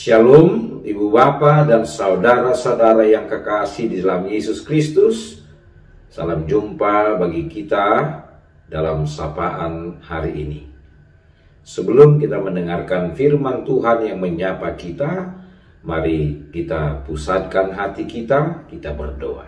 Shalom, Ibu Bapa dan saudara-saudara yang kekasih di dalam Yesus Kristus. Salam jumpa bagi kita dalam sapaan hari ini. Sebelum kita mendengarkan firman Tuhan yang menyapa kita, mari kita pusatkan hati kita berdoa.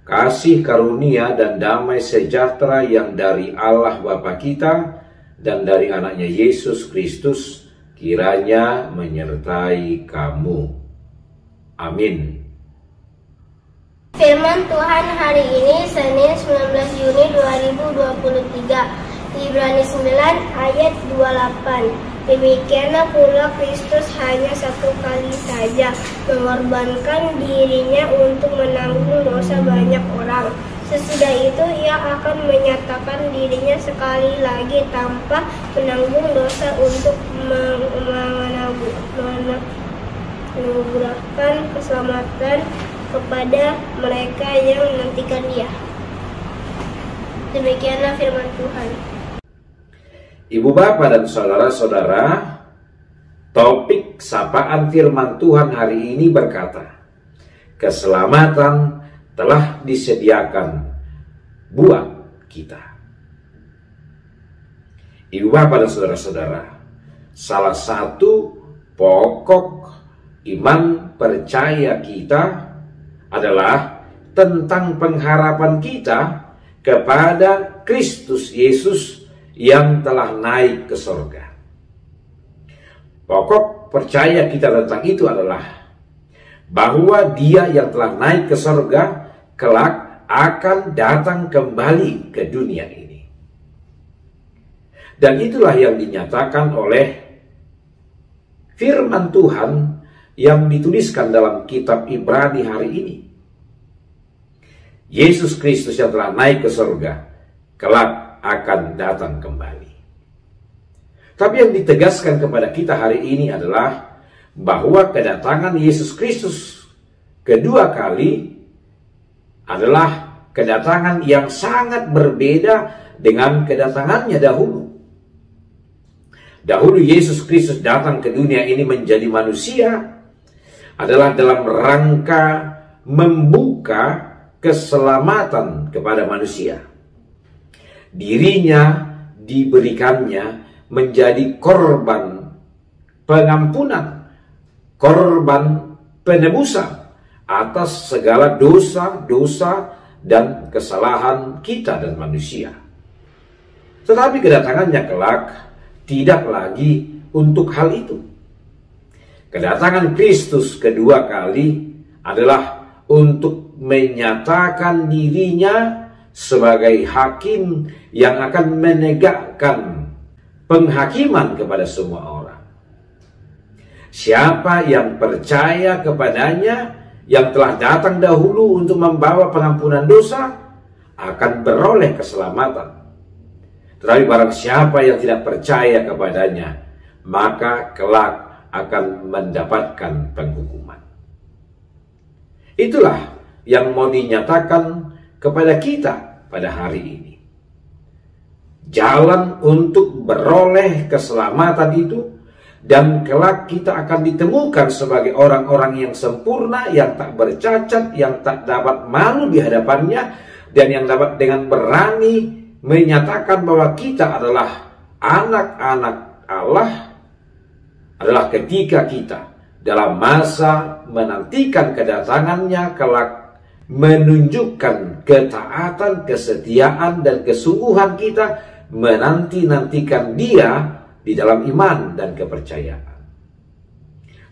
Kasih karunia dan damai sejahtera yang dari Allah Bapa kita dan dari anaknya Yesus Kristus kiranya menyertai kamu. Amin. Firman Tuhan hari ini Senin 19 Juni 2023, Ibrani 9 ayat 28. Demikianlah pula Kristus hanya satu kali saja mengorbankan dirinya untuk menanggung dosa banyak orang. Sesudah itu ia akan menyatakan dirinya sekali lagi tanpa menanggung dosa untuk menganugerahkan keselamatan kepada mereka yang menantikan Dia. Demikianlah firman Tuhan. Ibu Bapa dan saudara-saudara, topik sapaan firman Tuhan hari ini berkata, keselamatan telah disediakan buat kita. Ibu Bapa dan saudara-saudara, salah satu pokok iman percaya kita adalah tentang pengharapan kita kepada Kristus Yesus yang telah naik ke surga. Pokok percaya kita tentang itu adalah bahwa Dia yang telah naik ke surga kelak akan datang kembali ke dunia ini. Dan itulah yang dinyatakan oleh firman Tuhan yang dituliskan dalam kitab Ibrani hari ini. Yesus Kristus yang telah naik ke surga kelak akan datang kembali. Tapi yang ditegaskan kepada kita hari ini adalah bahwa kedatangan Yesus Kristus kedua kali adalah kedatangan yang sangat berbeda dengan kedatangannya dahulu. Dahulu Yesus Kristus datang ke dunia ini menjadi manusia adalah dalam rangka membuka keselamatan kepada manusia. Dirinya diberikannya menjadi korban pengampunan, korban penebusan atas segala dosa-dosa dan kesalahan kita dan manusia. Tetapi kedatangannya kelak tidak lagi untuk hal itu. Kedatangan Kristus kedua kali adalah untuk menyatakan dirinya sebagai hakim yang akan menegakkan penghakiman kepada semua orang. Siapa yang percaya kepadanya yang telah datang dahulu untuk membawa pengampunan dosa akan beroleh keselamatan. Tetapi barang siapa yang tidak percaya kepadanya, maka kelak akan mendapatkan penghukuman. Itulah yang mau dinyatakan kepada kita pada hari ini. Jalan untuk beroleh keselamatan itu, dan kelak kita akan ditemukan sebagai orang-orang yang sempurna, yang tak bercacat, yang tak dapat malu di hadapannya, dan yang dapat dengan berani menyatakan bahwa kita adalah anak-anak Allah, adalah ketika kita dalam masa menantikan kedatangannya kelak menunjukkan ketaatan, kesetiaan, dan kesungguhan kita menanti-nantikan Dia di dalam iman dan kepercayaan.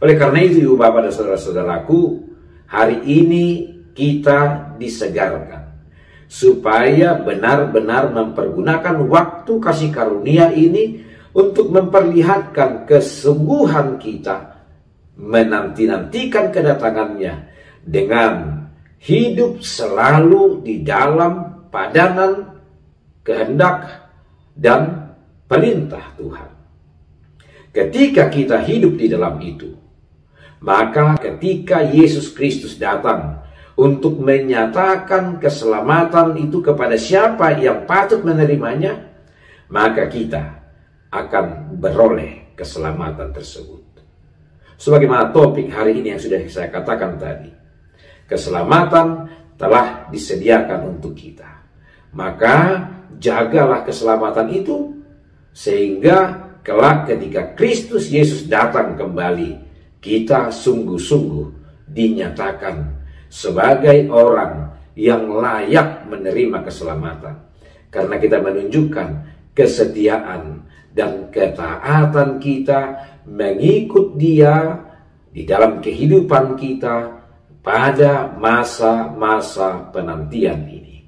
Oleh karena itu, Ibu Bapa dan saudara-saudaraku, hari ini kita disegarkan supaya benar-benar mempergunakan waktu kasih karunia ini untuk memperlihatkan kesungguhan kita menanti-nantikan kedatangannya dengan hidup selalu di dalam padanan kehendak dan perintah Tuhan. Ketika kita hidup di dalam itu, maka ketika Yesus Kristus datang untuk menyatakan keselamatan itu kepada siapa yang patut menerimanya, maka kita akan beroleh keselamatan tersebut. Sebagaimana topik hari ini yang sudah saya katakan tadi, keselamatan telah disediakan untuk kita. Maka jagalah keselamatan itu, sehingga kelak ketika Kristus Yesus datang kembali, kita sungguh-sungguh dinyatakan sebagai orang yang layak menerima keselamatan. Karena kita menunjukkan kesetiaan dan ketaatan kita mengikut Dia di dalam kehidupan kita pada masa-masa penantian ini.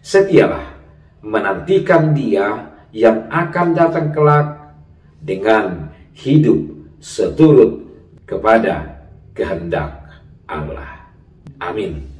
Setialah menantikan Dia yang akan datang kelak dengan hidup seturut kepada kehendak Allah. Amin.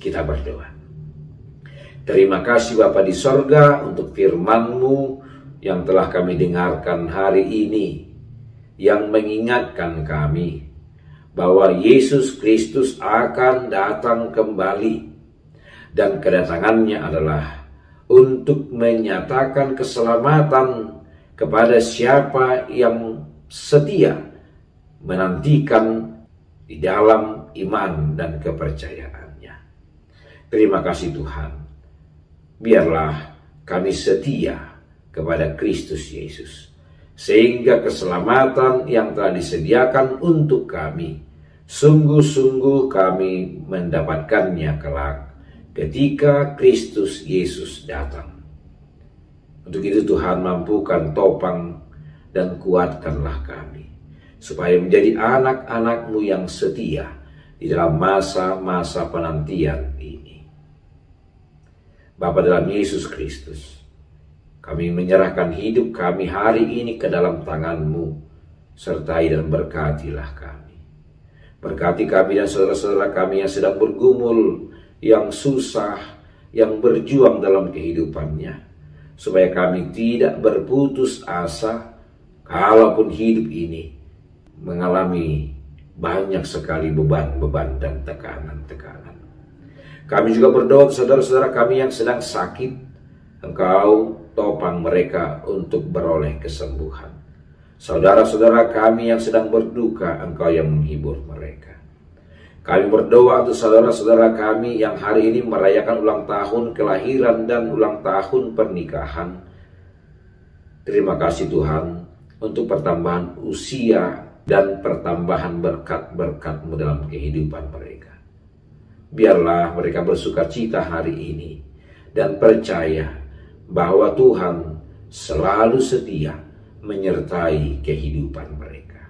Kita berdoa. Terima kasih Bapa di sorga untuk firman-Mu yang telah kami dengarkan hari ini, yang mengingatkan kami bahwa Yesus Kristus akan datang kembali, dan kedatangannya adalah untuk menyatakan keselamatan kepada siapa yang setia menantikan di dalam iman dan kepercayaan. Terima kasih Tuhan. Biarlah kami setia kepada Kristus Yesus, sehingga keselamatan yang telah disediakan untuk kami, sungguh-sungguh kami mendapatkannya kelak ketika Kristus Yesus datang. Untuk itu Tuhan, mampukan topang dan kuatkanlah kami, supaya menjadi anak-anak-Mu yang setia di dalam masa-masa penantian ini. Bapa dalam Yesus Kristus, kami menyerahkan hidup kami hari ini ke dalam tangan-Mu, sertai dan berkatilah kami. Berkati kami dan saudara-saudara kami yang sedang bergumul, yang susah, yang berjuang dalam kehidupannya, supaya kami tidak berputus asa, kalaupun hidup ini mengalami banyak sekali beban-beban dan tekanan-tekanan. Kami juga berdoa saudara-saudara kami yang sedang sakit, Engkau topang mereka untuk beroleh kesembuhan. Saudara-saudara kami yang sedang berduka, Engkau yang menghibur mereka. Kami berdoa untuk saudara-saudara kami yang hari ini merayakan ulang tahun kelahiran dan ulang tahun pernikahan. Terima kasih Tuhan untuk pertambahan usia dan pertambahan berkat-berkat-Mu dalam kehidupan mereka. Biarlah mereka bersukacita hari ini dan percaya bahwa Tuhan selalu setia menyertai kehidupan mereka.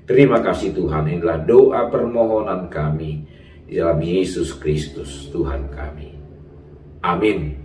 Terima kasih Tuhan, inilah doa permohonan kami di dalam Yesus Kristus Tuhan kami. Amin.